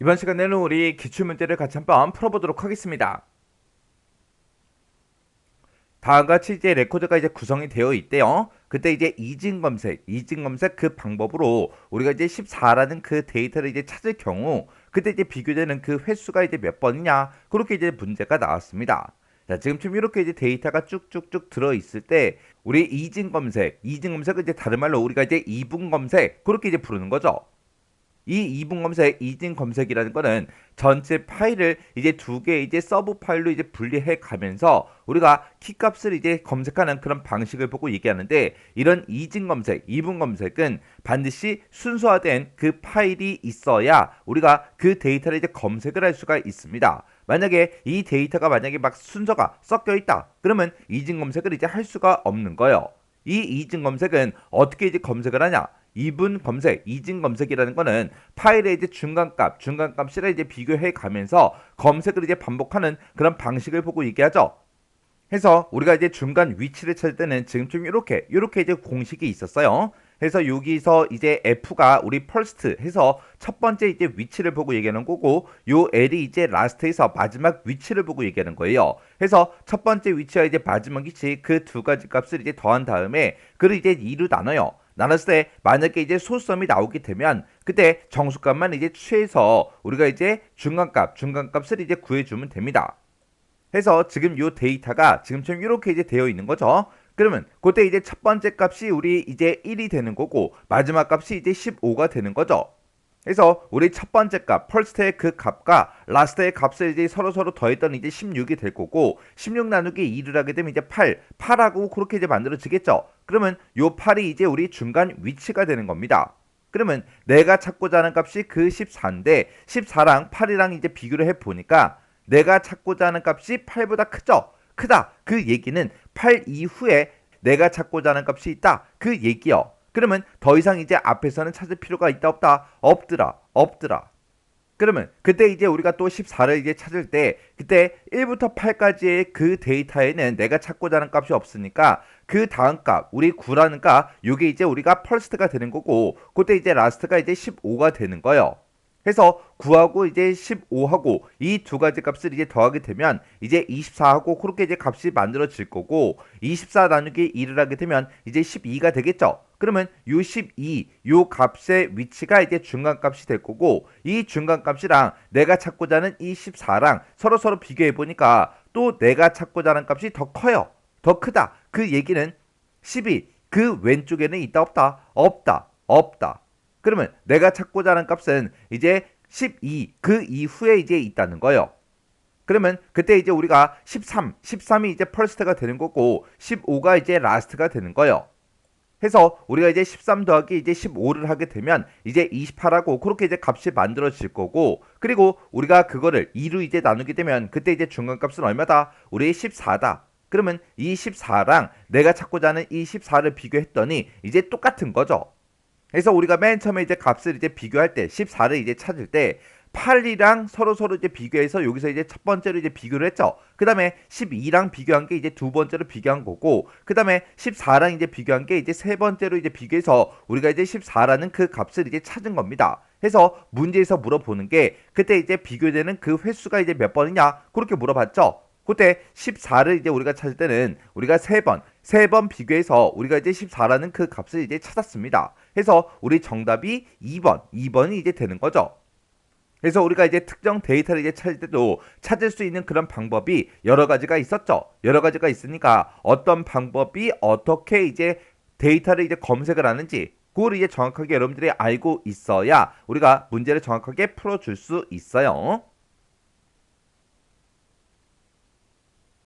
이번 시간에는 우리 기출문제를 같이 한번 풀어보도록 하겠습니다. 다음과 같이 이제 레코드가 이제 구성이 되어 있대요. 그때 이제 이진검색 그 방법으로 우리가 이제 14라는 그 데이터를 이제 찾을 경우 그때 이제 비교되는 그 횟수가 이제 몇 번이냐 그렇게 이제 문제가 나왔습니다. 자, 지금쯤 이렇게 이제 데이터가 쭉쭉쭉 들어 있을 때 우리 이진검색은 이제 다른 말로 우리가 이제 이분검색 그렇게 이제 부르는 거죠. 이 이분 검색, 이진 검색이라는 거는 전체 파일을 이제 두 개의 이제 서브 파일로 이제 분리해 가면서 우리가 키값을 이제 검색하는 그런 방식을 보고 얘기하는데, 이런 이진 검색, 이분 검색은 반드시 순서화된 그 파일이 있어야 우리가 그 데이터를 이제 검색을 할 수가 있습니다. 만약에 이 데이터가 만약에 막 순서가 섞여 있다, 그러면 이진 검색을 이제 할 수가 없는 거예요. 이 이진 검색은 어떻게 이제 검색을 하냐? 이분 검색, 이진 검색이라는 거는 파일의 이제 중간값이랑 이제 비교해 가면서 검색을 이제 반복하는 그런 방식을 보고 얘기하죠. 해서 우리가 이제 중간 위치를 찾을 때는 지금쯤 이렇게 이제 공식이 있었어요. 그래서 여기서 이제 F가 우리 first 해서 첫 번째 이제 위치를 보고 얘기하는 거고, 요 L이 이제 last에서 마지막 위치를 보고 얘기하는 거예요. 그래서 첫 번째 위치와 이제 마지막 위치 그 두 가지 값을 이제 더한 다음에 그를 이제 2로 나눠요. 나눴을 때 만약에 이제 소수점이 나오게 되면 그때 정수값만 이제 취해서 우리가 이제 중간값을 이제 구해주면 됩니다. 해서 지금 요 데이터가 지금처럼 이렇게 이제 되어 있는 거죠. 그러면 그때 이제 첫 번째 값이 우리 이제 1이 되는 거고 마지막 값이 이제 15가 되는 거죠. 그래서 우리 첫 번째 값, first의 그 값과 last의 값을 이제 서로 더했더니 이제 16이 될 거고, 16 나누기 2를 하게 되면 이제 8하고 그렇게 이제 만들어지겠죠. 그러면 요 8이 이제 우리 중간 위치가 되는 겁니다. 그러면 내가 찾고자 하는 값이 그 14인데 14랑 8이랑 이제 비교를 해 보니까 내가 찾고자 하는 값이 8보다 크죠? 크다. 그 얘기는 8 이후에 내가 찾고자 하는 값이 있다. 그 얘기요. 그러면 더 이상 이제 앞에서는 찾을 필요가 있다 없다? 없더라. 그러면 그때 이제 우리가 또 14를 이제 찾을 때 그때 1부터 8까지의 그 데이터에는 내가 찾고자 하는 값이 없으니까 그 다음 값 우리 9라는 값 요게 이제 우리가 first가 되는 거고, 그때 이제 last가 이제 15가 되는 거예요. 해서 9하고 이제 15하고 이 두 가지 값을 이제 더하게 되면 이제 24하고 그렇게 이제 값이 만들어질 거고, 24 나누기 2를 하게 되면 이제 12가 되겠죠. 그러면 요 12, 요 값의 위치가 이제 중간값이 될 거고, 이 중간값이랑 내가 찾고자 하는 이 14랑 서로 비교해 보니까 또 내가 찾고자 하는 값이 더 커요. 더 크다. 그 얘기는 12, 그 왼쪽에는 있다 없다. 그러면 내가 찾고자 하는 값은 이제 12, 그 이후에 이제 있다는 거예요. 그러면 그때 이제 우리가 13이 이제 first가 되는 거고 15가 이제 last가 되는 거예요. 해서 우리가 이제 13 더하기 이제 15를 하게 되면 이제 28하고 그렇게 이제 값이 만들어질 거고, 그리고 우리가 그거를 2로 이제 나누게 되면 그때 이제 중간값은 얼마다? 우리 14다. 그러면 이 14랑 내가 찾고자 하는 이 14를 비교했더니 이제 똑같은 거죠. 그래서 우리가 맨 처음에 이제 값을 이제 비교할 때 14를 이제 찾을 때 8이랑 서로 이제 비교해서 여기서 이제 첫 번째로 이제 비교를 했죠. 그 다음에 12랑 비교한 게 이제 두 번째로 비교한 거고, 그 다음에 14랑 이제 비교한 게 이제 세 번째로 이제 비교해서 우리가 이제 14라는 그 값을 이제 찾은 겁니다. 해서 문제에서 물어보는 게 그때 이제 비교되는 그 횟수가 이제 몇 번이냐 그렇게 물어봤죠. 그때 14를 이제 우리가 찾을 때는 우리가 세 번 비교해서 우리가 이제 14라는 그 값을 이제 찾았습니다. 해서 우리 정답이 2번이 이제 되는 거죠. 그래서 우리가 이제 특정 데이터를 이제 찾을 때도 찾을 수 있는 그런 방법이 여러 가지가 있었죠. 여러 가지가 있으니까 어떤 방법이 어떻게 이제 데이터를 이제 검색을 하는지 그걸 이제 정확하게 여러분들이 알고 있어야 우리가 문제를 정확하게 풀어줄 수 있어요.